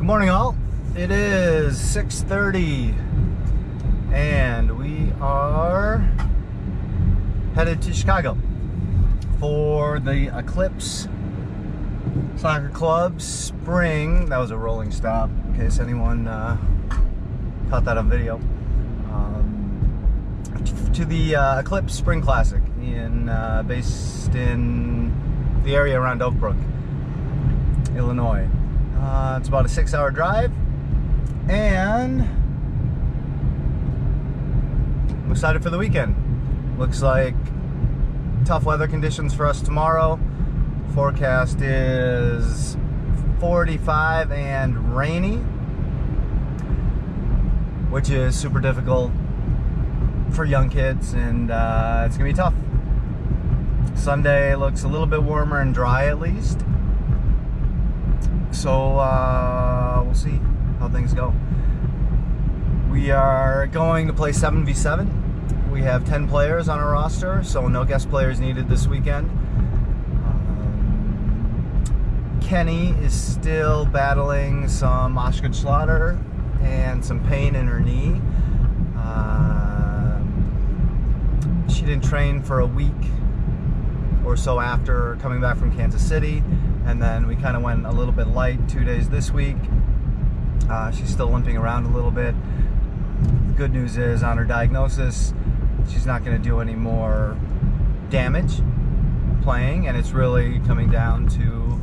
Good morning, all. It is 6:30 and we are headed to Chicago for the Eclipse Soccer Club Spring. That was a rolling stop in case anyone caught that on video. To the Eclipse Spring Classic based in the area around Oak Brook, Illinois. It's about a 6-hour drive, and I'm excited for the weekend. Looks like tough weather conditions for us tomorrow. Forecast is 45 and rainy, which is super difficult for young kids, and it's gonna be tough. Sunday looks a little bit warmer and dry, at least. So we'll see how things go. We are going to play 7v7. We have 10 players on our roster, so no guest players needed this weekend. Kenny is still battling some Osgood-Schlatter and some pain in her knee. She didn't train for a week or so after coming back from Kansas City, and then we kind of went a little bit light 2 days this week. She's still limping around a little bit. The good news is, on her diagnosis, she's not going to do any more damage playing, and it's really coming down to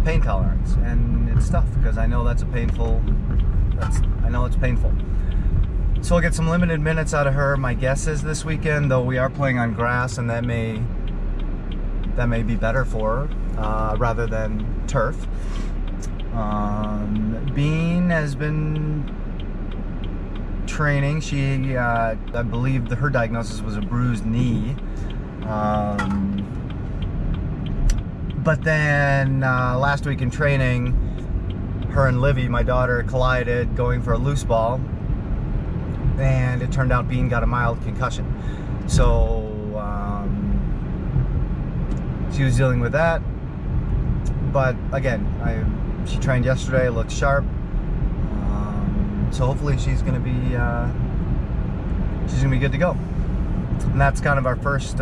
pain tolerance. And it's tough because I know it's painful. So we'll get some limited minutes out of her. My guess is this weekend, though we are playing on grass, and that may be better for her rather than turf. Bean has been training. She, I believe her diagnosis was a bruised knee. But then last week in training, her and Livy, my daughter, collided going for a loose ball, and it turned out Bean got a mild concussion. So she was dealing with that. But again, she trained yesterday, looked sharp. So hopefully she's gonna be good to go. And that's kind of our first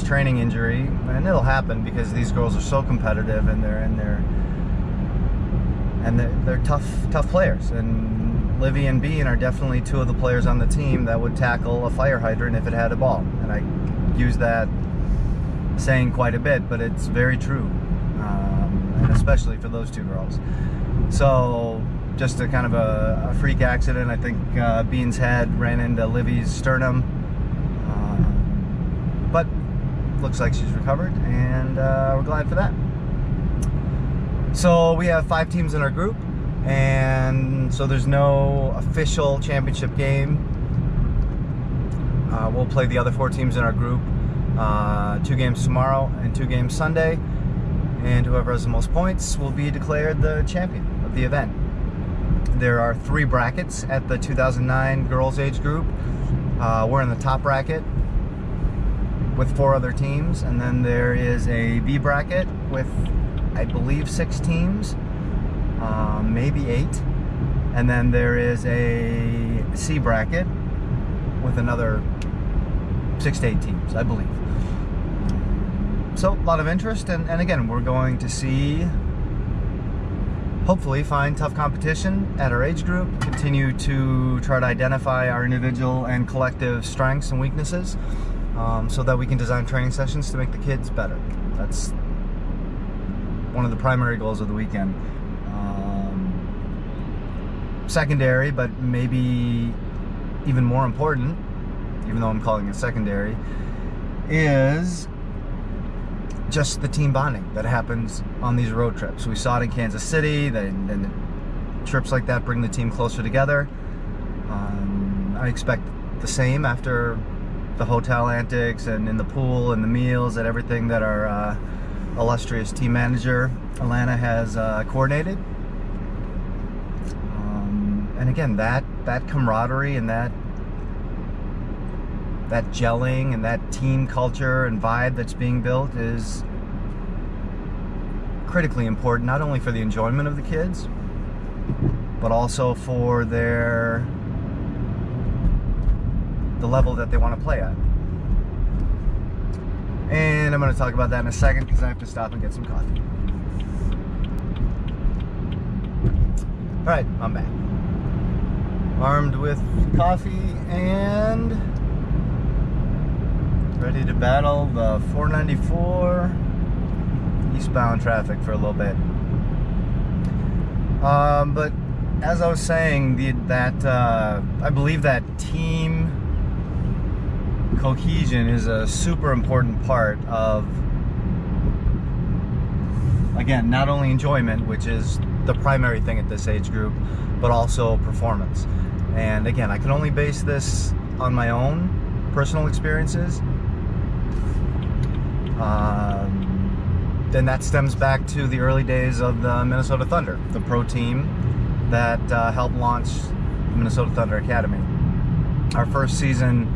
training injury, and it'll happen because these girls are so competitive, and they're tough players. And Livy and Bean are definitely two of the players on the team that would tackle a fire hydrant if it had a ball. And I use that saying quite a bit, but it's very true, and especially for those two girls. So just a kind of a freak accident. I think Bean's head ran into Livy's sternum, but looks like she's recovered, and we're glad for that. So we have 5 teams in our group, and so there's no official championship game. We'll play the other 4 teams in our group 2 games tomorrow and 2 games Sunday, and whoever has the most points will be declared the champion of the event. There are 3 brackets at the 2009 girls age group. We're in the top bracket with 4 other teams, and then there is a B bracket with, I believe, 6 teams, maybe 8, and then there is a C bracket with another 6 to 8 teams, I believe. So a lot of interest, and again, we're going to see, hopefully find tough competition at our age group, continue to try to identify our individual and collective strengths and weaknesses, so that we can design training sessions to make the kids better. That's one of the primary goals of the weekend. Secondary, but maybe even more important, even though I'm calling it secondary, is just the team bonding that happens on these road trips. We saw it in Kansas City, and trips like that bring the team closer together. I expect the same after the hotel antics and in the pool and the meals and everything that our illustrious team manager Alana has coordinated. And again, that camaraderie and that gelling and that team culture and vibe that's being built is critically important, not only for the enjoyment of the kids, but also for the level that they want to play at. And I'm going to talk about that in a second because I have to stop and get some coffee. Alright, I'm back. Armed with coffee and ready to battle the 494 eastbound traffic for a little bit. But as I was saying, I believe that team cohesion is a super important part of, again, not only enjoyment, which is the primary thing at this age group, but also performance. And again, I can only base this on my own personal experiences. Then that stems back to the early days of the Minnesota Thunder, the pro team that helped launch the Minnesota Thunder Academy. Our first season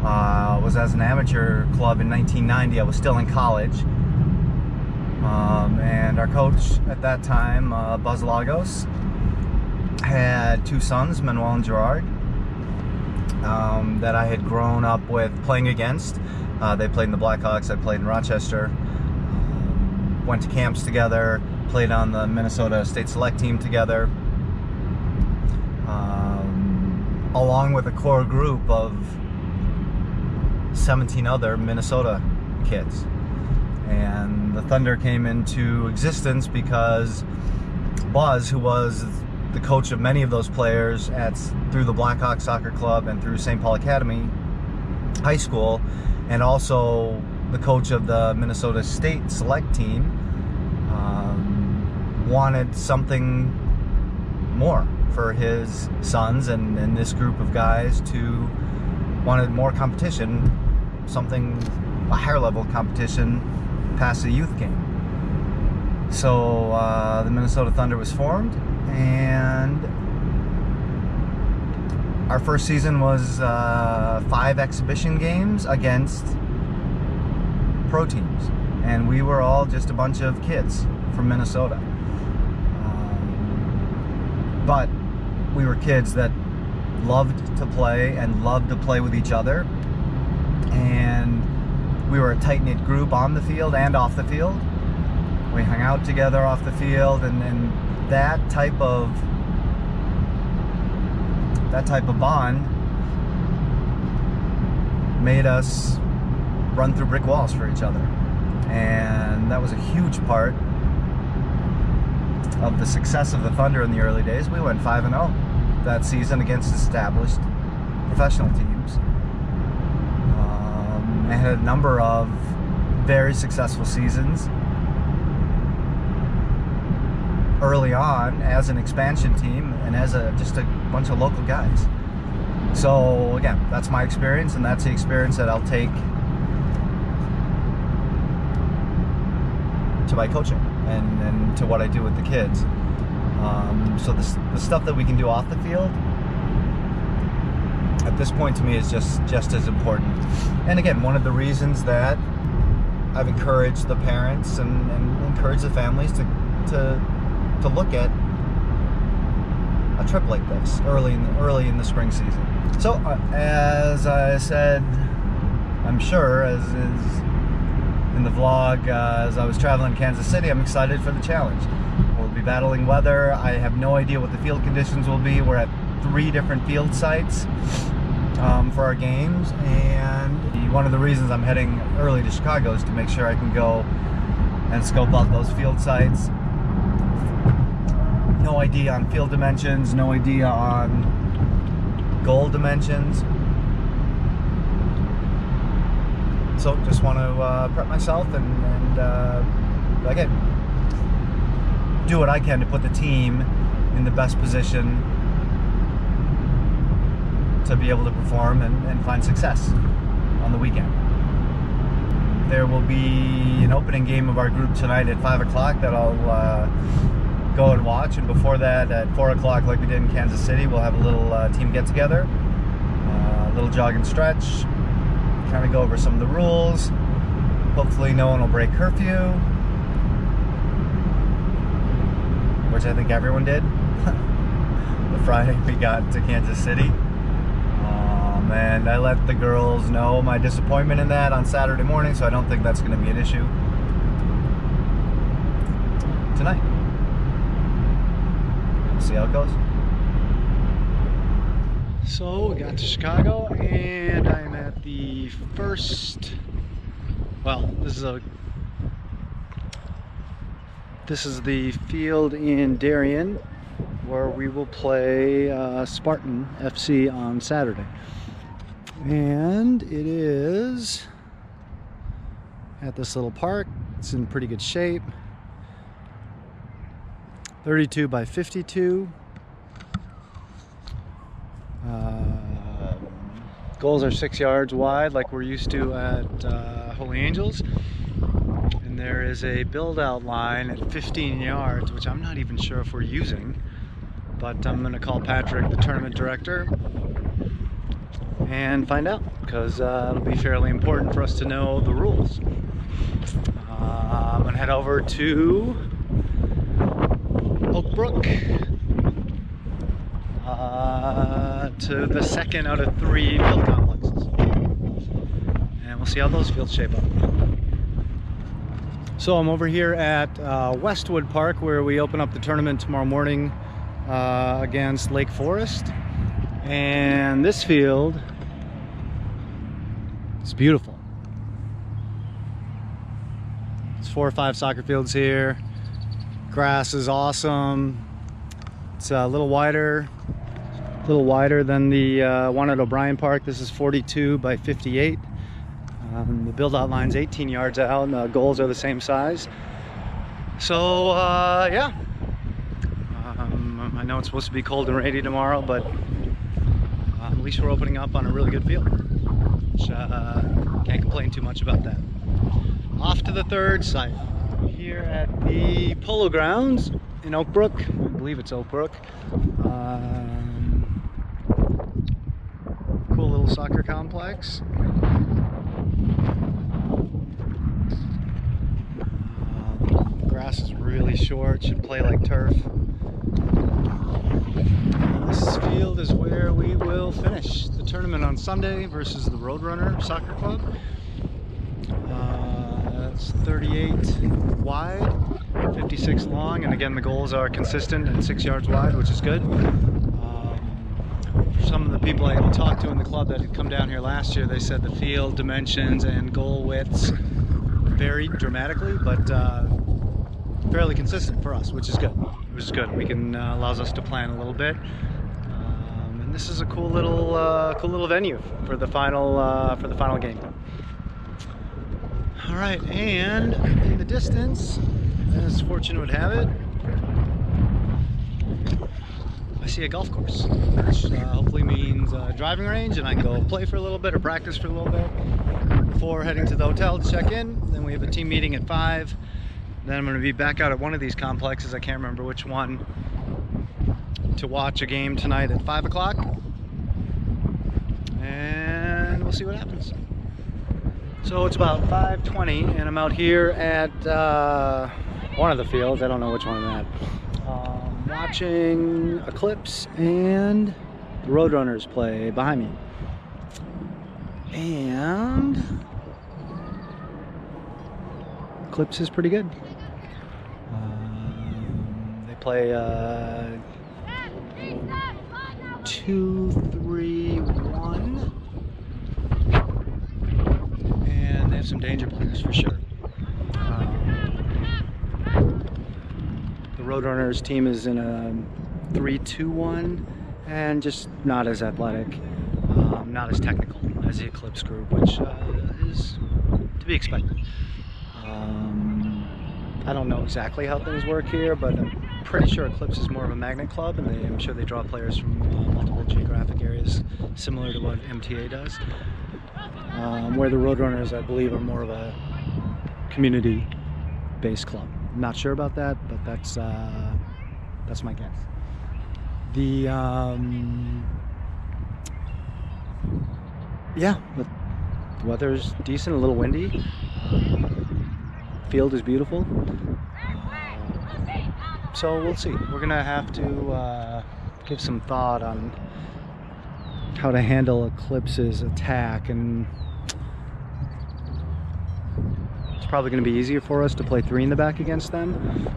was as an amateur club in 1990. I was still in college. And our coach at that time, Buzz Lagos, had two sons, Manuel and Gerard, that I had grown up with playing against. They played in the Blackhawks, I played in Rochester, went to camps together, played on the Minnesota State Select team together, along with a core group of 17 other Minnesota kids. And the Thunder came into existence because Buzz, who was the coach of many of those players through the Blackhawks Soccer Club and through St. Paul Academy High School, and also the coach of the Minnesota State Select team, wanted something more for his sons and this group of guys wanted more competition, a higher level competition past the youth game. So the Minnesota Thunder was formed, and our first season was 5 exhibition games against pro teams, and we were all just a bunch of kids from Minnesota. But we were kids that loved to play and loved to play with each other, and we were a tight-knit group on the field and off the field. We hung out together off the field, and that type of bond made us run through brick walls for each other. And that was a huge part of the success of the Thunder in the early days. We went 5-0 that season against established professional teams. And had a number of very successful seasons early on as an expansion team and as just a bunch of local guys. So again, that's my experience, and that's the experience that I'll take to my coaching and to what I do with the kids. So the stuff that we can do off the field at this point to me is just as important. And again, one of the reasons that I've encouraged the parents and encouraged the families to look at a trip like this early in the spring season. So as I said, I'm sure, as is in the vlog, as I was traveling in Kansas City, I'm excited for the challenge. We'll be battling weather. I have no idea what the field conditions will be. We're at 3 different field sites for our games, and one of the reasons I'm heading early to Chicago is to make sure I can go and scope out those field sites. No idea on field dimensions, no idea on goal dimensions. So just want to prep myself and again, do what I can to put the team in the best position to be able to perform and find success on the weekend. There will be an opening game of our group tonight at 5 o'clock that I'll go and watch, and before that at 4 o'clock, like we did in Kansas City, we'll have a little team get-together, a little jog and stretch, kind of go over some of the rules. Hopefully no one will break curfew, which I think everyone did. The Friday we got to Kansas City. And I let the girls know my disappointment in that on Saturday morning, so I don't think that's going to be an issue tonight. We'll see how it goes. So we got to Chicago, and I'm at the first, well, this is the field in Darien where we will play Spartan FC on Saturday. And it is at this little park. It's in pretty good shape. 32 by 52. Goals are 6 yards wide like we're used to at Holy Angels. And there is a build-out line at 15 yards, which I'm not even sure if we're using. But I'm going to call Patrick, the tournament director, and find out, because it'll be fairly important for us to know the rules. I'm going to head over to Oak Brook, to the second out of 3 field complexes, and we'll see how those fields shape up. So I'm over here at Westwood Park, where we open up the tournament tomorrow morning against Lake Forest, and this field is beautiful. It's 4 or 5 soccer fields here. Grass is awesome. It's a little wider than the one at O'Brien Park. This is 42 by 58. The build-out line's 18 yards out, and the goals are the same size. So yeah. I know it's supposed to be cold and rainy tomorrow, but at least we're opening up on a really good field, which can't complain too much about that. Off to the third site, here at the Polo Grounds in Oak Brook. I believe it's Oak Brook. Cool little soccer complex. Grass is really short, should play like turf. This field is where we will finish the tournament on Sunday versus the Roadrunner Soccer Club. It's 38 wide, 56 long, and again the goals are consistent and 6 yards wide, which is good. For some of the people I had talked to in the club that had come down here last year, they said the field dimensions and goal widths varied dramatically, but fairly consistent for us, which is good. We can allows us to plan a little bit. And this is a cool little venue for the final game. All right, and in the distance, as fortune would have it, I see a golf course, which hopefully means a driving range, and I can go play for a little bit or practice for a little bit before heading to the hotel to check in. Then we have a team meeting at 5. Then I'm going to be back out at one of these complexes, I can't remember which one, to watch a game tonight at 5 o'clock. And we'll see what happens. So it's about 5:20, and I'm out here at one of the fields. I don't know which one I'm at. Watching Eclipse and the Roadrunners play behind me. And Eclipse is pretty good. They play 2-3-1, and they have some danger players for sure. The Roadrunners team is in a 3-2-1 and just not as athletic, not as technical as the Eclipse group, which is to be expected. I don't know exactly how things work here, but I'm pretty sure Eclipse is more of a magnet club, and I'm sure they draw players from multiple geographic areas, similar to what MTA does. Where the Roadrunners, I believe, are more of a community-based club. I'm not sure about that, but that's my guess. Yeah, the weather's decent, a little windy. Field is beautiful. So we'll see. We're gonna have to give some thought on how to handle Eclipse's attack, and it's probably going to be easier for us to play 3 in the back against them,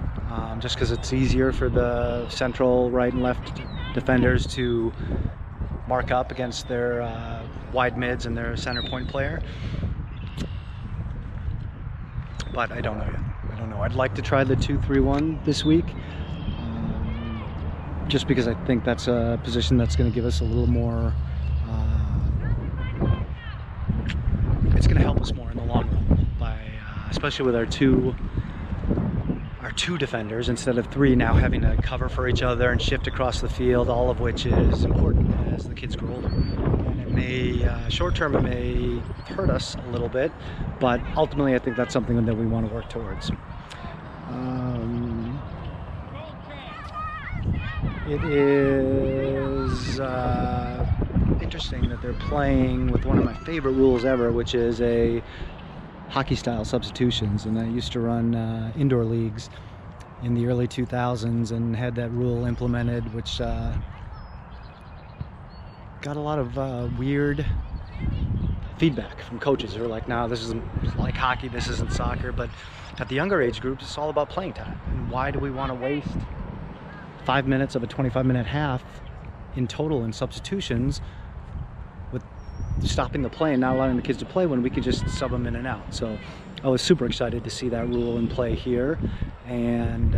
just because it's easier for the central right and left defenders to mark up against their wide mids and their center point player. But I don't know yet. I don't know. I'd like to try the 2-3-1 this week, just because I think that's a position that's going to give us a little more. It's going to help us more in the long run, by especially with our two defenders instead of 3 now having to cover for each other and shift across the field, all of which is important as the kids grow older. And it may, short term, it may hurt us a little bit, but ultimately I think that's something that we want to work towards. It is interesting that they're playing with one of my favorite rules ever, which is a hockey style substitutions. And I used to run indoor leagues in the early 2000s and had that rule implemented, which got a lot of weird feedback from coaches who were like, no, this isn't like hockey, this isn't soccer. But at the younger age groups, it's all about playing time. And why do we want to waste 5 minutes of a 25-minute half in total in substitutions with stopping the play and not allowing the kids to play when we could just sub them in and out? So I was super excited to see that rule in play here, and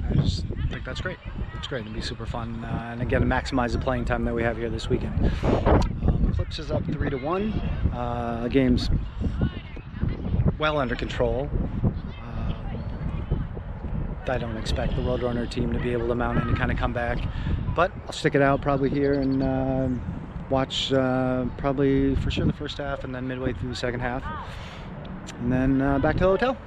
I just think that's great. It's great. It'll be super fun, and again, to maximize the playing time that we have here this weekend. Eclipse is up 3-1. Game's well under control. I don't expect the Roadrunner team to be able to mount any kind of comeback, but I'll stick it out probably here and watch probably for sure the first half and then midway through the second half, and then back to the hotel.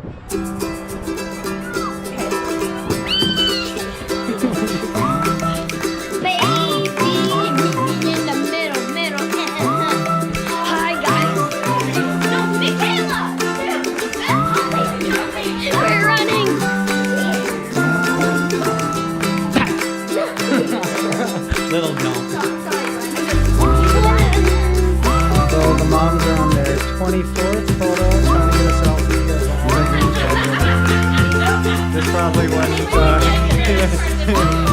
Little gnome. So the moms are on their 24th photo, trying to get a selfie. This probably went